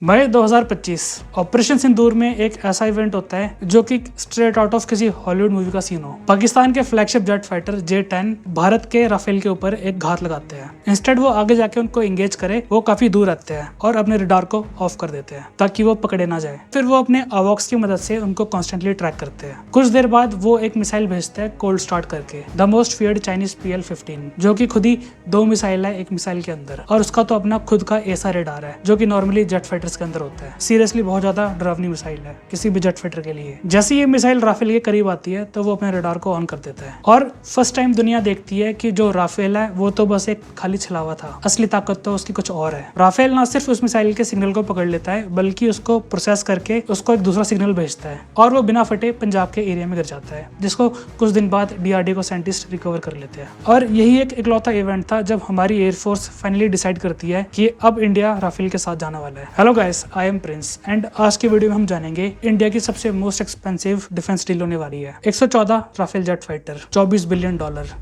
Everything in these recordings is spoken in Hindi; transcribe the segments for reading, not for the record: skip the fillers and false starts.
मई 2025 ऑपरेशन सिंदूर में एक ऐसा इवेंट होता है जो कि स्ट्रेट आउट ऑफ किसी हॉलीवुड मूवी का सीन हो। पाकिस्तान के flagship jet fighter J-10 Bharat के राफेल के ऊपर एक घात लगाते हैं। इंस्टेड वो आगे जाके उनको एंगेज करे, वो काफी दूर रहते हैं और अपने रडार को ऑफ कर देते हैं ताकि वो पकड़े ना जाए। फिर वो अपने AWACS की मदद से उनको कॉन्स्टेंटली ट्रैक करते हैं। कुछ देर बाद वो एक मिसाइल भेजते हैं कोल्ड स्टार्ट करके, the most feared Chinese PL-15, जो कि खुद ही 2 मिसाइल है एक मिसाइल के अंदर, और उसका तो अपना खुद का ऐसा रडार है जो कि नॉर्मली जेट फाइटर्स के अंदर होता है। सीरियसली बहुत ज्यादा डरावनी मिसाइल है किसी भी जेट फाइटर के लिए। जैसे ये मिसाइल राफेल के करीब आती है तो वो अपने रडार को ऑन कर देता है और फर्स्ट टाइम दुनिया देखती है कि जो राफेल है वो तो बस एक खाली छलावा था, असली ताकत तो उसकी कुछ और है। राफेल ना सिर्फ उस मिसाइल के सिग्नल को पकड़ लेता है बल्कि उसको प्रोसेस करके उसको एक दूसरा सिग्नल भेजता है और वो बिना फटे पंजाब के एरिया में गिर जाता है, जिसको कुछ दिन बाद DRDO को साइंटिस्ट रिकवर कर लेते हैं। और यही एक इकलौता इवेंट था जब हमारी एयरफोर्स फाइनली डिसाइड करती है कि अब इंडिया राफेल के साथ जाने वाला है। Hello guys, I am Prince and आज के वीडियो में हम जानेंगे इंडिया की सबसे मोस्ट एक्सपेंसिव डिफेंस डील होने वाली है। 114 राफेल जेट फाइटर, $24 बिलियन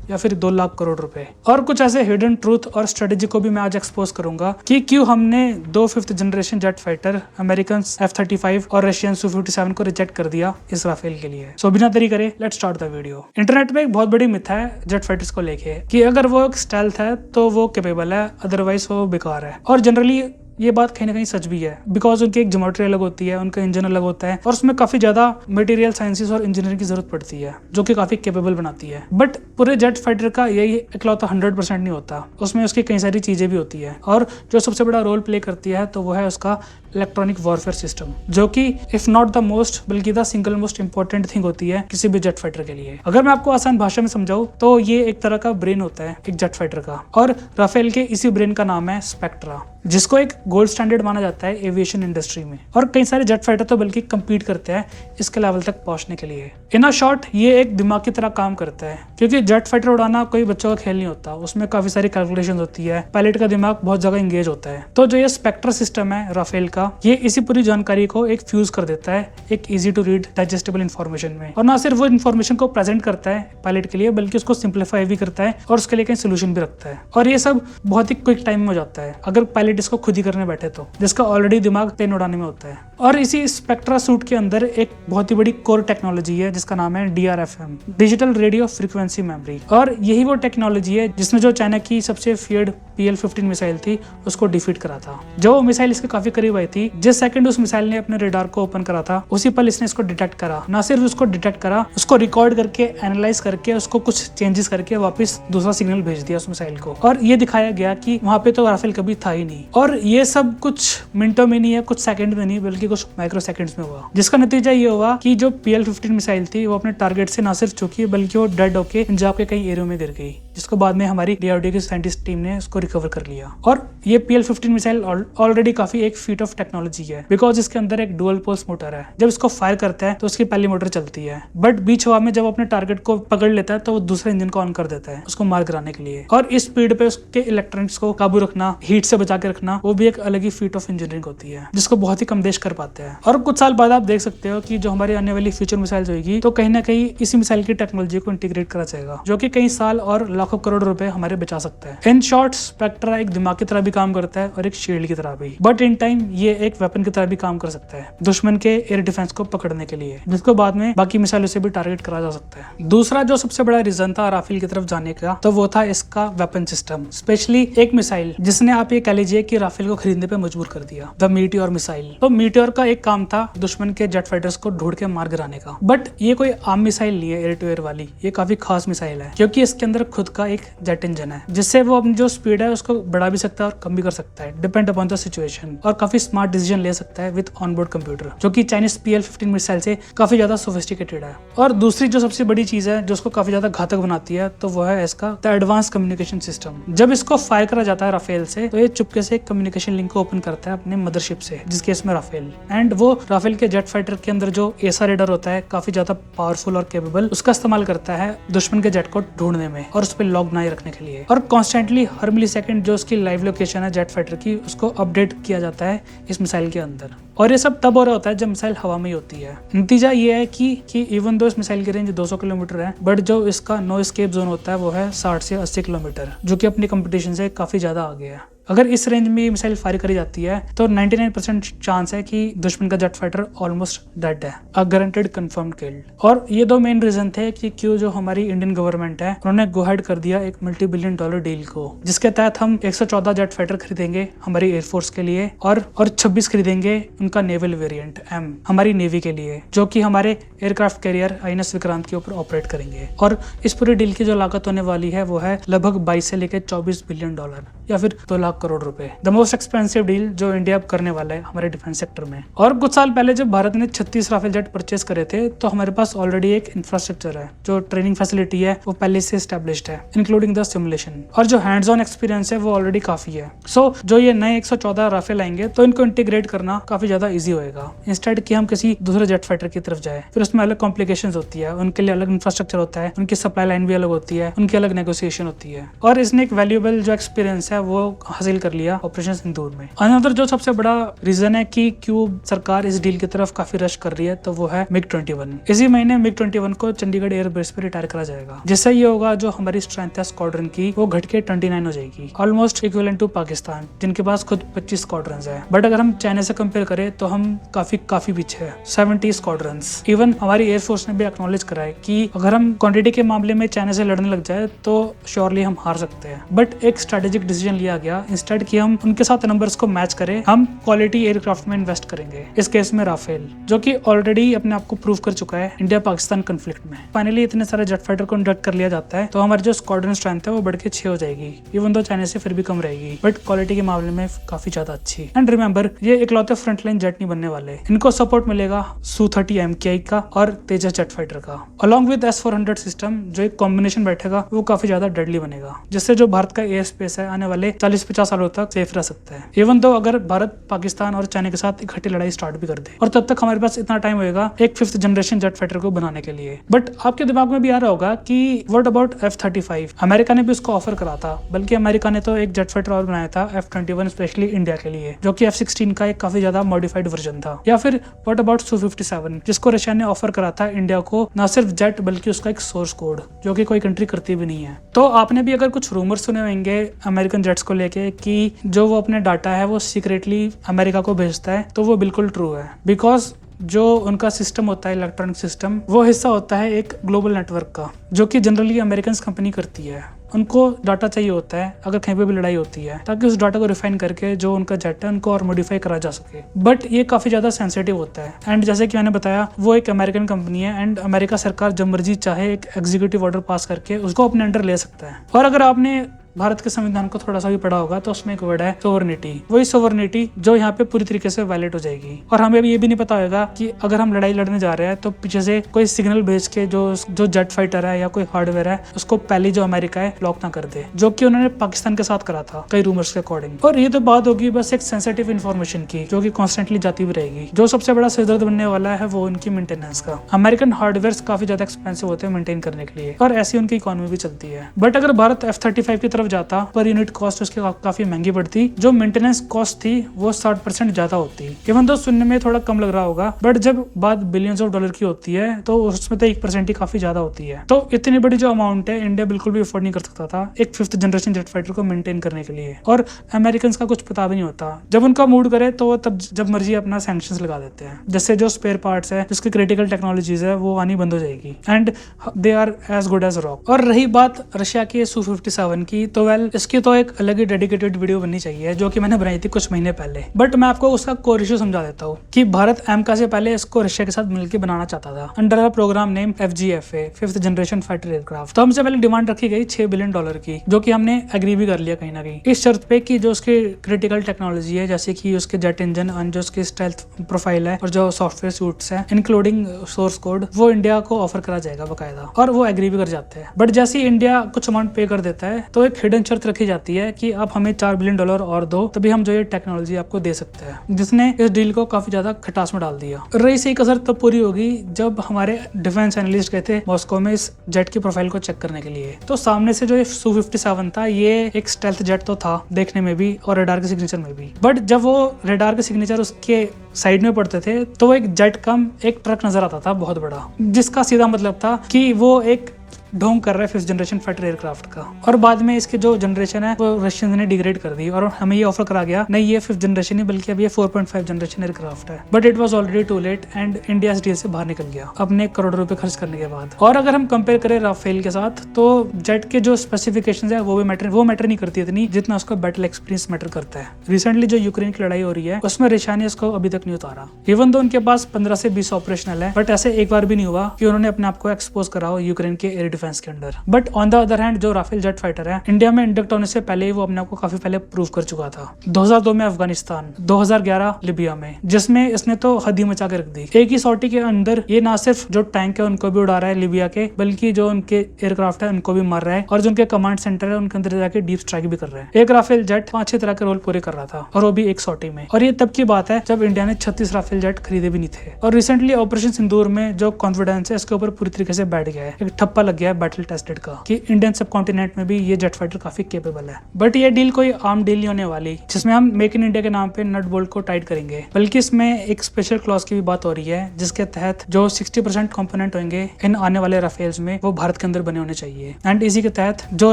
या फिर 2 लाख करोड़ रुपए, और कुछ ऐसे हिडन ट्रूथ और स्ट्रेटेजी को भी मैं आज एक्सपोज करूंगा कि क्यों हमने 2 5th generation jet fighter American F-35 और रशियन Su-57 को रिजेक्ट कर दिया इस राफेल के लिए। सो बिना देरी करे let's start the video. Internet में एक बहुत बड़ी मिथ है जेट फाइटर्स को लेके कि अगर वो एक स्टेल्थ है तो वो कैपेबल है, अदरवाइज वो बेकार है। और जनरली ये बात कहीं ना कहीं सच भी है, बिकॉज उनकी एक ज्योमेट्री अलग होती है, उनका इंजन अलग होता है और उसमें काफी ज्यादा मटेरियल साइंसेस और इंजीनियरिंग की जरूरत पड़ती है जो कि काफी कैपेबल बनाती है। बट पूरे जेट फाइटर का यही इकलौता 100% नहीं होता, उसमें उसकी कई सारी चीजें भी होती है और जो सबसे बड़ा रोल प्ले करती है तो वो है उसका इलेक्ट्रॉनिक वॉरफेयर सिस्टम, जो कि इफ नॉट द मोस्ट बल्कि the single most important thing होती है किसी भी जेट फाइटर के लिए। अगर मैं आपको आसान भाषा में समझाऊं तो ये एक तरह का ब्रेन होता है एक जेट फाइटर का, और राफेल के इसी ब्रेन का नाम है स्पेक्ट्रा, जिसको एक गोल्ड स्टैंडर्ड माना जाता है एविएशन इंडस्ट्री में। और कई सारे जेट फाइटर तो बल्कि कम्पीट करते हैं इसके लेवल तक पहुंचने के लिए। इन अ शॉर्ट, ये एक दिमाग की तरह काम करता है, क्योंकि जेट फाइटर उड़ाना कोई बच्चों का खेल नहीं होता, उसमें काफी सारी कैलकुलेशन होती है, पायलट का दिमाग बहुत ज्यादा इंगेज होता है। तो जो ये स्पेक्ट्रा सिस्टम है राफेल का, ये इसी पूरी जानकारी को एक फ्यूज कर देता है एक easy to read digestible information में। और ना सिर्फ वो इन्फॉर्मेशन को प्रेजेंट करता है पायलट के लिए, बल्कि उसको सिंप्लीफाई भी करता है और उसके लिए कई सोल्यूशन भी रखता है। और ये सब बहुत ही क्विक टाइम में हो जाता है अगर पायलट इसको खुद ही करने बैठे तो, जिसका ऑलरेडी दिमाग प्लेन उड़ाने में होता है। और इसी स्पेक्ट्रा सूट के अंदर एक बहुत ही बड़ी कोर टेक्नोलॉजी है जिसका नाम है DRFM, digital radio frequency memory. और यही वो टेक्नोलॉजी है जिसने जो चाइना की सबसे फियर्ड PL-15 मिसाइल थी उसको डिफीट करा था। जो वो मिसाइल इसके काफी करीब आई थी, जिस सेकंड उस मिसाइल ने अपने रडार को ओपन करा था उसी पल इसने इसको डिटेक्ट करा। ना सिर्फ उसको डिटेक्ट करा, उसको रिकॉर्ड करके एनालाइज करके उसको कुछ चेंजेस करके वापस दूसरा सिग्नल भेज दिया उस मिसाइल को। और ये दिखाया गया कि वहां पे तो राफेल कभी था ही नहीं। और ये सब कुछ मिनटों में नहीं है, कुछ सेकंड में नहीं, बल्कि कुछ माइक्रो सेकंड्स में हुआ, जिसका नतीजा ये हुआ कि जो PL-15 मिसाइल थी वो अपने टारगेट से ना सिर्फ चुकी बल्कि वो डेड होके पंजाब के कई एरिया में गिर गई, जिसको बाद में हमारी DRDO की साइंटिस्ट टीम ने उसको रिकवर कर लिया। और ये PL-15 मिसाइल ऑलरेडी काफी एक फीट ऑफ टेक्नोलॉजी है, बिकॉज इसके अंदर एक डुअल पोल्स मोटर है। जब इसको फायर करता है तो उसकी पहली मोटर चलती है, बट बीच हवा में जब अपने टारगेट को पकड़ लेता है तो वो दूसरे इंजन को ऑन कर देता है उसको मार गिराने के लिए। और इस स्पीड पे उसके इलेक्ट्रॉनिक्स को काबू रखना, हीट से बचा के रखना, वो भी एक अलग ही फीट ऑफ इंजीनियरिंग होती है जिसको बहुत ही कम देश कर पाते हैं। और कुछ साल बाद आप देख सकते हो कि जो हमारी आने वाली फ्यूचर मिसाइल्स होगी तो कहीं ना कहीं इसी मिसाइल की टेक्नोलॉजी को इंटीग्रेट करा जाएगा, जो कि कई साल और लाखों करोड़ रुपए हमारे बचा सकता है। इन शॉर्ट, स्पेक्ट्रा एक दिमाग की तरह भी काम करता है और एक शील्ड की तरह भी, बट इन टाइम ये एक वेपन की तरह भी काम कर सकता है दुश्मन के एयर डिफेंस को पकड़ने के लिए, जिसको बाद में बाकी मिसाइलों से भी टारगेट करा जा सकता है। दूसरा जो सबसे बड़ा रीजन था राफेल की तरफ जाने का, तो वो था इसका वेपन सिस्टम, स्पेशली एक मिसाइल जिसने आप ये कह लीजिए कि राफेल को खरीदने पे मजबूर कर दिया, द मीटियोर मिसाइल। तो मीटियोर का एक काम था दुश्मन के जेट फाइटर्स को ढूंढ के मार गिराने का, बट ये कोई आम मिसाइल नहीं है एयर टू एयर वाली, ये काफी खास मिसाइल है क्योंकि इसके अंदर खुद का एक जेट इंजन है, जिससे वो अपनी जो स्पीड है उसको बढ़ा भी सकता है और कम भी कर सकता है डिपेंड अपॉन द सिचुएशन, और काफी स्मार्ट डिसीजन ले सकता है विद ऑनबोर्ड कंप्यूटर, जो कि चाइनीज PL-15 मिसाइल से काफी ज्यादा सोफिस्टिकेटेड है। और दूसरी जो सबसे बड़ी चीज है जो उसको काफी ज्यादा घातक बनाती है तो वो है इसका द एडवांस कम्युनिकेशन सिस्टम। जब इसको फायर करा जाता है राफेल से तो ये चुपके से कम्युनिकेशन लिंक को ओपन करता है अपने मदरशिप से, जिस केस में राफेल, एंड वो राफेल के जेट फाइटर के अंदर जो ऐसा रेडर होता है काफी ज्यादा पावरफुल और केपेबल, उसका इस्तेमाल करता है दुश्मन के जेट को ढूंढने में और उस पर लॉक बनाए रखने के लिए। और कॉन्स्टेंटली हर मिली सेकंड जो उसकी लाइव लोकेशन है जेट फाइटर की, उसको अपडेट किया जाता है इस मिसाइल के अंदर। और ये सब तब हो रहा होता है जब मिसाइल हवा में ही होती है। नतीजा ये है कि इवन दो इस मिसाइल की रेंज 200 किलोमीटर है, बट जो इसका नो एस्केप जोन होता है वो है 60 से 80 किलोमीटर, जो कि अपनी कंपटीशन से काफी ज्यादा आगे है। अगर इस रेंज में ये मिसाइल फायर करी जाती है तो 99% चांस है कि दुश्मन का जेट फाइटर ऑलमोस्ट डेड है, अ गारंटेड कंफर्म्ड किल्ड। और ये दो मेन रीजन थे कि क्यों जो हमारी इंडियन गवर्नमेंट है उन्होंने गो हेड कर दिया एक मल्टी बिलियन डॉलर डील को, जिसके तहत हम 114 जेट फाइटर खरीदेंगे हमारी एयरफोर्स के लिए और 26 खरीदेंगे उनका नेवल वेरिएंट एम हमारी नेवी के लिए, जो कि हमारे एयरक्राफ्ट कैरियर INS विक्रांत के ऊपर ऑपरेट करेंगे। और इस पूरी डील की जो लागत होने वाली है वो है लगभग 22 से लेकर 24 बिलियन डॉलर या फिर 2 लाख करोड़ रुपए। द मोस्ट एक्सपेंसिव डील जो इंडिया अब करने वाला है हमारे डिफेंस सेक्टर में। और कुछ साल पहले जब भारत ने 36 राफेल जेट परचेज करे थे तो हमारे पास ऑलरेडी एक इंफ्रास्ट्रक्चर है, जो ट्रेनिंग फैसिलिटी है वो पहले से एस्टेब्लिश्ड है, इंक्लूडिंग द सिमुलेशन, और जो हैंड्स ऑन एक्सपीरियंस है वो ऑलरेडी काफी है। सो जो ये नए 114 राफेल आएंगे तो इनको इंटीग्रेट करना काफी ज्यादा ईजी होगा, इंस्टेड कि हम किसी दूसरे जेट फाइटर की तरफ जाए। फिर उसमें अलग कॉम्प्लिकेशंस होती है, उनके लिए अलग इंफ्रास्ट्रक्चर होता है, उनकी सप्लाई लाइन भी अलग होती है, उनकी अलग नेगोशिएशन होती है। और इसने एक वैल्यूएबल जो एक्सपीरियंस है वो हासिल कर लिया ऑपरेशन सिंदूर में। अनदर जो सबसे बड़ा रीजन है कि क्यों सरकार इस डील की तरफ काफी रश कर रही है तो वो है MiG-21। इसी महीने MiG-21 को चंडीगढ़ एयरबेस पे रिटायर करा जाएगा, जिससे ये होगा जो हमारी स्ट्रेंथ है स्क्वाड्रन की वो घट के 29 हो जाएगी, ऑलमोस्ट इक्विवेलेंट टू पाकिस्तान जिनके पास खुद 25 स्क्वाड्रंस है। बट अगर हम चाइना से कंपेयर करें तो हम काफी पीछे है, 70 स्क्वाड्रंस। इवन हमारी एयरफोर्स ने भी एक्नॉलेज करा है कि अगर हम क्वांटिटी के मामले में चाइना से लड़ने लग जाए तो श्योरली हम हार सकते हैं। बट एक स्ट्रेटेजिक डिसीजन लिया गया, इंस्टेड कि हम उनके साथ नंबर्स को मैच करें, हम क्वालिटी एयरक्राफ्ट में इन्वेस्ट करेंगे, इस केस में राफेल, जो कि ऑलरेडी अपने आप को प्रूव कर चुका है इंडिया पाकिस्तान कन्फ्लिक्ट में। फाइनली इतने सारे जेट फाइटर को इंडक्ट कर लिया जाता है तो हमारी जो स्क्वाड्रन स्ट्रेंथ है वो बढ़ के 6 हो जाएगी, इवन दो चाइना से फिर भी कम रहेगी, बट क्वालिटी के मामले में काफी ज्यादा अच्छी। एंड रिमेंबर, ये इकलौते फ्रंटलाइन जेट नहीं बनने वाले, इनको सपोर्ट मिलेगा Su-30 MKI का और तेजस जेट फाइटर का, अलॉन्ग विद S-400 सिस्टम, जो एक कॉम्बिनेशन बैठेगा वो काफी ज्यादा डेडली बनेगा, जिससे जो भारत का एयर स्पेस है आने वाले 40-50 सालों तक सेफ रह सकता है। इवन तो अगर भारत पाकिस्तान और चाइना के साथ इकट्ठी लड़ाई स्टार्ट भी कर दे, और तब तक हमारे पास इतना टाइम होगा एक 5th जनरेशन जेट फाइटर को बनाने के लिए। बट आपके दिमाग में भी आ रहा होगा कि व्हाट अबाउट F-35? अमेरिका ने भी उसको ऑफर करा था, बल्कि अमेरिका ने तो एक जेट फाइटर और बनाया था F-21 स्पेशली इंडिया के लिए, जो कि F-16 का एक काफी ज्यादा मॉडिफाइड वर्जन था। या फिर व्हाट अबाउट Su-57, जिसको रशिया ने ऑफर करा था इंडिया को न सिर्फ जेट बल्कि उसका एक सोर्स कोड, जो कि कोई कंट्री करती भी नहीं है। तो आपने भी अगर कुछ रूमर्स सुने होंगे अमेरिकन जेट्स को लेके कि जो वो अपने डाटा है वो सीक्रेटली अमेरिका को भेजता है, तो वो बिल्कुल ट्रू है। बिकॉज जो उनका सिस्टम होता है इलेक्ट्रॉनिक सिस्टम, वो हिस्सा होता है एक ग्लोबल नेटवर्क का, जो कि जनरली अमेरिकन कंपनी करती है। उनको डाटा चाहिए होता है अगर कहीं पे भी लड़ाई होती है, ताकि उस डाटा को रिफाइन करके जो उनका जेट है उनको और मॉडिफाई करा जा सके। बट ये काफी ज्यादा सेंसिटिव होता है, एंड जैसे कि मैंने बताया वो एक अमेरिकन कंपनी है, एंड अमेरिका सरकार जब मर्जी चाहे एक एग्जीक्यूटिव ऑर्डर पास करके उसको अपने अंडर ले सकता है। और अगर आपने भारत के संविधान को थोड़ा सा भी पढ़ा होगा तो उसमें एक वर्ड है सोवरनिटी, वही सोवरनिटी जो यहाँ पे पूरी तरीके से वायलेट हो जाएगी। और हमें ये भी नहीं पता होगा कि अगर हम लड़ाई लड़ने जा रहे हैं तो पीछे से कोई सिग्नल भेज के जो जेट फाइटर है या कोई हार्डवेयर है उसको पहले जो अमेरिका है लॉक ना कर दे, जो कि उन्होंने पाकिस्तान के साथ करा था कई रूमर्स के अकॉर्डिंग। और ये तो बात होगी बस एक सेंसिटिव इन्फॉर्मेशन की, जो कि कॉन्स्टेंटली जाती भी रहेगी। जो सबसे बड़ा सिरदर्द बनने वाला है वो उनकी मेंटेनेंस का। अमेरिकन हार्डवेयर काफी ज्यादा एक्सपेंसिव होते हैं मेंटेन करने के लिए, और ऐसी उनकी इकोनॉमी भी चलती है। बट अगर भारत F-35 की तरफ जाता, पर यूनिट कॉस्ट उसकी काफी महंगी पड़ती, जो मेंटेनेंस कॉस्ट थी वो 60% ज्यादा होती। इवन तो सुनने में थोड़ा कम लग रहा होगा, बट जब बात बिलियंस ऑफ डॉलर की होती है तो उसमें तो 1% ही काफी ज्यादा होती है। तो इतनी बड़ी जो अमाउंट है इंडिया बिल्कुल भी अफोर्ड नहीं कर सकता था एक 5th जनरेशन जेट फाइटर को मेंटेन करने के लिए। और अमेरिकन का कुछ पता भी नहीं होता, जब उनका मूड करे तो तब जब मर्जी अपना सैंक्शंस लगा देते हैं, जिससे जो स्पेयर पार्ट्स है, जिसकी क्रिटिकल टेक्नोलॉजीज है वो आनी बंद हो जाएगी, and they are as good as rock. और रही बात रशिया के Su-57 की, तो वेल इसकी तो एक अलग ही डेडिकेटेड वीडियो बननी चाहिए, जो कि मैंने बनाई थी कुछ महीने पहले। बट मैं आपको उसका कोर इशू समझा देता हूँ कि भारत एमका से पहले इसको रशिया के साथ मिलकर बनाना चाहता था under a program name FGFA, 5th generation fighter aircraft. तो हमसे पहले डिमांड रखी गई $6 बिलियन की, जो कि हमने एग्री भी कर लिया कहीं ना कहीं, इस शर्त पे कि जो उसकी क्रिटिकल टेक्नोलॉजी है, जैसे कि उसके जेट इंजन और जो उसकी स्टेल्थ प्रोफाइल है और जो सॉफ्टवेयर सूट्स है इंक्लूडिंग सोर्स कोड, वो इंडिया को ऑफर करा जाएगा बकायदा, और वो एग्री भी कर जाते हैं। बट जैसे ही इंडिया कुछ अमाउंट पे कर देता है तो एक हिडन शर्त रखी जाती है कि आप हमें $4 बिलियन और दो, तभी हम जो ये टेक्नोलॉजी आपको दे सकते हैं, जिसने इस डील को काफी ज्यादा खटास में डाल दिया। रही सही कसर तब पूरी होगी जब हमारे डिफेंस एनालिस्ट गए थे मॉस्को में इस जेट की प्रोफाइल को चेक करने के लिए। तो सामने से जो ये Su-57 था, ये एक स्टेल्थ जेट तो था देखने में भी और रेडार के सिग्नेचर में भी, बट जब वो रेडार के सिग्नेचर उसके साइड में पड़ते थे तो वो एक जेट कम एक ट्रक नजर आता था बहुत बड़ा, जिसका सीधा मतलब था कि वो एक ढोंग कर रहा है 5th जनरेशन फाइटर एयरक्राफ्ट का। और बाद में इसके जो जनरेशन है वो रशियंस ने डिग्रेड कर दी और हमें ये ऑफर करा गया नहीं ये 5th जनरेशन नहीं बल्कि अब ये 4.5 जनरेशन एयरक्राफ्ट है। But it was already too late and India इस डील से बाहर निकल गया अपने करोड़ों रुपए खर्च करने के बाद। और अगर हम कंपेयर करें राफेल के साथ तो जेट के जो स्पेसिफिकेशंस है वो मैटर नहीं करती इतनी जितना उसका बैटल एक्सपीरियंस मैटर करता है। रिसेंटली जो यूक्रेन की लड़ाई हो रही है उसमें रशिया ने इसको अभी तक नहीं उतारा। इवन तो उनके पास 15 से 20 ऑपरेशनल है बट ऐसे एक बार भी नहीं हुआ कि उन्होंने अपने आप को एक्सपोज करा हो यूक्रेन के एयर डिफेंस के अंदर। But on the other hand जो राफेल जेट फाइटर है इंडिया में इंडक्ट होने से पहले ही वो अपने आप को काफी पहले प्रूव कर चुका था। 2002 में अफगानिस्तान, 2011 लिबिया में, जिसमें इसने तो हद ही मचा के रख दी। एक ही सॉटी के अंदर ये ना सिर्फ जो टैंक है उनको भी उड़ा रहा है लिबिया के बल्कि जो उनके एयरक्राफ्ट है उनको भी मार रहा है और जो उनके कमांड सेंटर है उनके अंदर जाके डीप स्ट्राइक भी कर रहा है। एक राफेल जेट 5-6 तरह के रोल पूरे कर रहा था और वो भी एक सॉटी में। और ये तब की बात है जब इंडिया ने 36 राफेल जेट खरीदे भी नहीं थे। और रिसेंटली ऑपरेशन सिंदूर में जो कॉन्फिडेंस है इसके ऊपर पूरी तरीके से बैठ गया है, एक ठप्पा लग गया है बैटल टेस्टेड का कि इंडियन सब कॉन्टिनेंट में भी ये जेट फाइटर काफी केपेबल है। बट ये डील कोई आम डील नहीं होने वाली जिसमें हम मेक इन इंडिया के नाम पे नट बोल्ट को टाइट करेंगे, बल्कि इसमें एक स्पेशल क्लॉज की भी बात हो रही है जिसके तहत जो 60% कंपोनेंट होंगे इन आने वाले राफेल्स में वो भारत के अंदर बने होने चाहिए। एंड इसी के तहत जो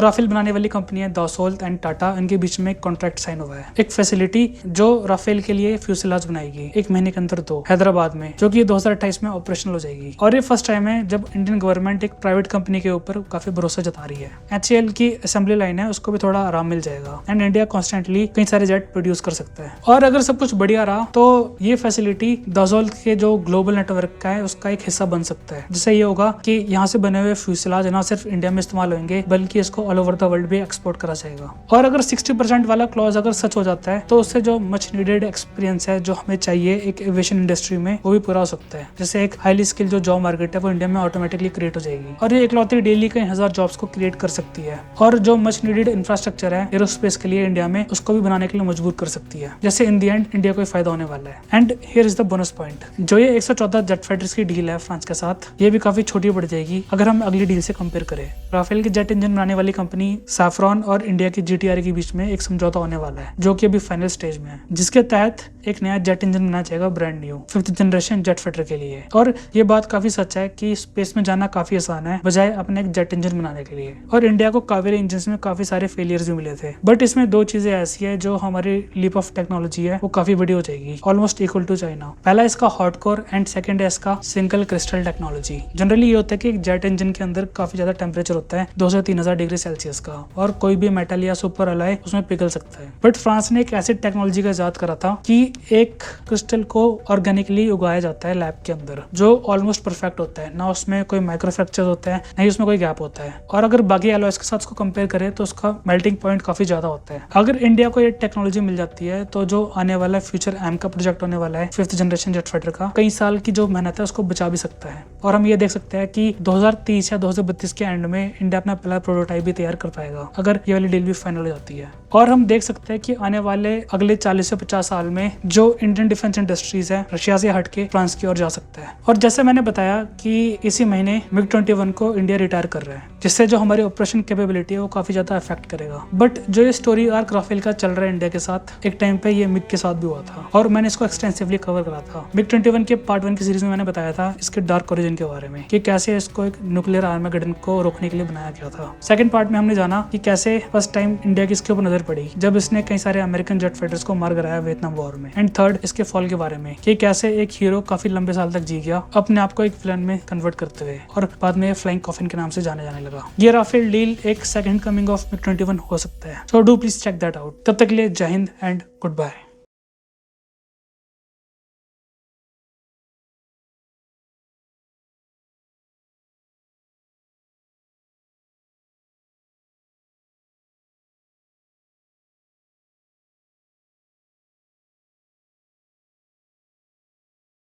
राफेल बनाने वाली कंपनी है दसोल्त एंड टाटा इनके बीच में कॉन्ट्रैक्ट साइन हुआ है। एक फैसिलिटी जो राफेल के लिए फ्यूसेलाज बनाएगी 1 महीने के अंदर 2 हैदराबाद में, जो कि 2028 में ऑपरेशनल हो जाएगी। और ये फर्स्ट टाइम है जब इंडियन गवर्नमेंट एक प्राइवेट कंपनी के ऊपर काफी भरोसा जता रही है। HAL की असेंबली लाइन है उसको भी थोड़ा आराम मिल जाएगा एंड इंडिया कॉन्स्टेंटली कई सारे जेट प्रोड्यूस कर सकता है। और अगर सब कुछ बढ़िया रहा तो ये फैसिलिटी दसोल्त के जो ग्लोबल नेटवर्क का है उसका एक हिस्सा बन सकता है, जिससे ये होगा कि यहाँ से बने हुए फ्यूसेलाज ना सिर्फ इंडिया में इस्तेमाल होंगे बल्कि इसको ऑल ओवर द वर्ल्ड भी एक्सपोर्ट करा जाएगा। और अगर 60% वाला क्लॉज अगर सच हो जाता है तो उससे जो मच नीडेड एक्सपीरियंस है जो हमें चाहिए एक एविएशन इंडस्ट्री में वो भी पूरा हो सकता है। जैसे एक हाईली स्किल जो जॉब मार्केट है वो इंडिया में ऑटोमेटिकली क्रिएट हो जाएगी और ये इकलौती डेली कई हजार जॉब्स को क्रिएट कर सकती है। और जो मच नीडेड इंफ्रास्ट्रक्चर है एरोस्पेस के लिए इंडिया में उसको भी बनाने के लिए मजबूर कर सकती है, जैसे इन दी एंड इंडिया को फायदा होने वाला है। And here is the bonus point, जो ये 114 जेट फाइटर्स की डील है फ्रांस के साथ ये भी काफी छोटी पड़ जाएगी अगर हम अगली डील से कंपेयर करें। राफेल की जेट इंजन बनाने वाली कंपनी सैफ्रॉन और इंडिया की GTRA के बीच में एक समझौता होने वाला है जो कि अभी फाइनल स्टेज में है, जिसके तहत एक नया जेट इंजन बनाया जाएगा brand new 5th generation jet fighter के लिए। और ये बात काफी सच है कि स्पेस में जाना काफी आसान है बजाय अपने एक जेट इंजन बनाने के लिए। और इंडिया को कावेरी इंजन में काफी सारे फेलियर्स भी मिले थे, बट इसमें 2 चीजें ऐसी है जो हमारी लीप ऑफ टेक्नोलॉजी है वो काफी बड़ी हो जाएगी, ऑलमोस्ट इक्वल टू चाइना। पहला इसका हॉट कोर एंड सेकंड है इसका सिंगल क्रिस्टल टेक्नोलॉजी। जनरली ये होता है कि एक जेट इंजन के अंदर काफी ज्यादा टेम्परेचर होता है 2 से 3000 डिग्री सेल्सियस का और कोई भी मेटल या सुपर अलॉय उसमें पिघल सकता है। बट फ्रांस ने एक ऐसी टेक्नोलॉजी का इजाद करा था कि एक क्रिस्टल को ऑर्गेनिकली उगाया जाता है लैब के अंदर जो ऑलमोस्ट परफेक्ट होता है, ना उसमें कोई माइक्रो फ्रैक्चर होता है ना ही उसमें कोई गैप होता है। और अगर बाकी अलॉयज के साथ उसको कंपेयर करें तो उसका मेल्टिंग पॉइंट काफी ज्यादा होता है। अगर इंडिया को ये टेक्नोलॉजी मिल जाती है तो जो आने वाला फ्यूचर एम का प्रोजेक्ट होने वाला है 5th जनरेशन जेट फाइटर का, कई साल की जो मेहनत है उसको बचा भी सकता है। और हम ये देख सकते हैं कि 2030 या 2032 के एंड में इंडिया अपना पहला प्रोटोटाइप भी तैयार कर पाएगा अगर ये वाली डील भी फाइनल हो जाती है। और हम देख सकते हैं कि आने वाले अगले 40 से 50 साल में जो इंडियन डिफेंस इंडस्ट्रीज है रशिया से हटके फ्रांस की ओर जा सकता है। और जैसे मैंने बताया कि इसी महीने MiG-21 को इंडिया रिटायर कर रहा है, जिससे जो हमारी ऑपरेशन कैपेबिलिटी है वो काफी ज्यादा अफेक्ट करेगा। बट जो ये स्टोरी आर्क राफेल का चल रहा है इंडिया के साथ, एक टाइम पे ये मिग के साथ भी हुआ था और मैंने इसको एक्सटेंसिवली कवर करा था। MiG-21 के पार्ट 1 की सीरीज में मैंने बताया था इसके डार्क ओरिजिन के बारे में कि कैसे इसको एक न्यूक्लियर आर्मागेडन को रोकने के लिए बनाया गया था। सेकंड पार्ट में हमने जाना कि कैसे फर्स्ट टाइम इंडिया की इसके ऊपर नजर पड़ी जब इसने कई सारे अमेरिकन जेट फाइटर्स को मार गिराया वियतनाम वॉर में। एंड थर्ड इसके फॉल के बारे में कि कैसे एक हीरो काफी लंबे साल तक जी गया अपने आप को एक विलन में कन्वर्ट करते हुए और बाद में फ्लाइंग कॉफिन के नाम से जाने लगा। ये राफेल डील एक सेकंड कमिंग ऑफ MiG-21 हो सकता है। So do please check that out. तब तक के लिए जय हिंद एंड गुड बाय।